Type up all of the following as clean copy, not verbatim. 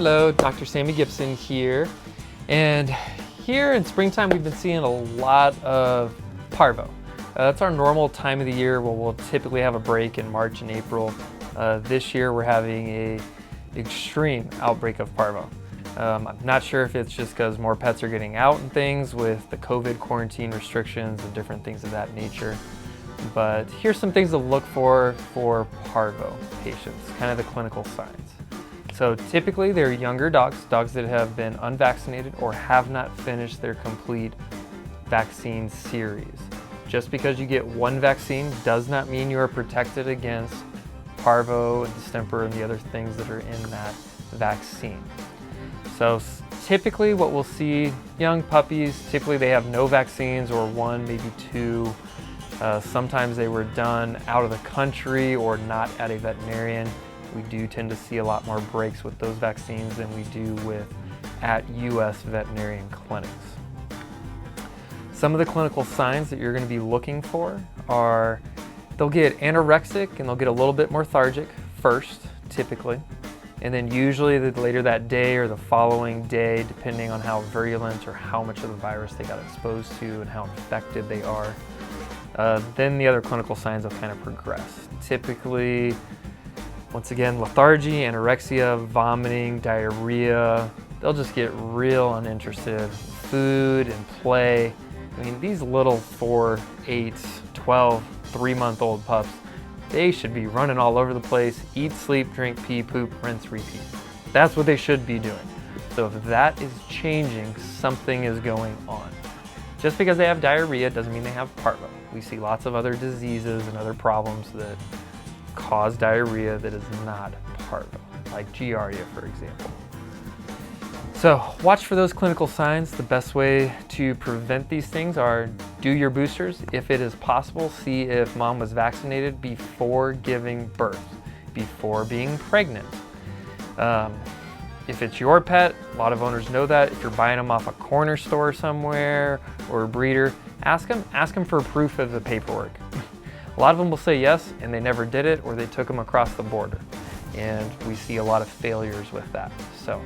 Hello, Dr. Sammy Gibson here. And here in springtime, we've been seeing a lot of Parvo. That's our normal time of the year where we'll typically have a break in March and April. This year, we're having a extreme outbreak of Parvo. I'm not sure if it's just because more pets are getting out and things with the COVID quarantine restrictions and different things of that nature. But here's some things to look for Parvo patients, kind of the clinical signs. So typically they're younger dogs that have been unvaccinated or have not finished their complete vaccine series. Just because you get one vaccine does not mean you are protected against Parvo and distemper and the other things that are in that vaccine. So typically what we'll see, young puppies, typically they have no vaccines or one, maybe two. Sometimes they were done out of the country or not at a veterinarian. We do tend to see a lot more breaks with those vaccines than we do with at U.S. veterinarian clinics. Some of the clinical signs that you're going to be looking for are they'll get anorexic and they'll get a little bit more lethargic first, typically. And then usually later that day or the following day, depending on how virulent or how much of the virus they got exposed to and how infected they are, then the other clinical signs will kind of progress. Typically, once again, lethargy, anorexia, vomiting, diarrhea. They'll just get real uninterested in food and play. I mean, these little 4, 8, 12, 3-month-old pups, they should be running all over the place, eat, sleep, drink, pee, poop, rinse, repeat. That's what they should be doing. So if that is changing, something is going on. Just because they have diarrhea doesn't mean they have Parvo. We see lots of other diseases and other problems that cause diarrhea that is not Parvo, like Giardia, for example. So watch for those clinical signs. The best way to prevent these things are do your boosters. If it is possible, see if mom was vaccinated before giving birth, before being pregnant. If it's your pet, a lot of owners know that. If you're buying them off a corner store somewhere or a breeder, ask them for proof of the paperwork. A lot of them will say yes, and they never did it, or they took them across the border. And we see a lot of failures with that. So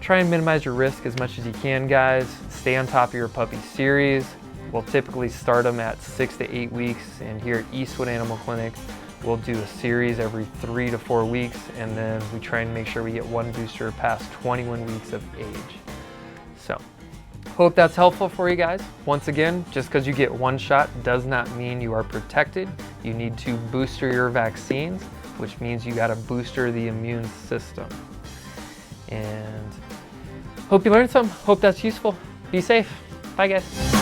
try and minimize your risk as much as you can, guys. Stay on top of your puppy series. We'll typically start them at 6 to 8 weeks, and here at Eastwood Animal Clinic, we'll do a series every 3 to 4 weeks, and then we try and make sure we get one booster past 21 weeks of age. So, hope that's helpful for you guys. Once again, just because you get one shot does not mean you are protected. You need to booster your vaccines, which means you got to booster the immune system. And hope you learned some. Hope that's useful. Be safe. Bye, guys.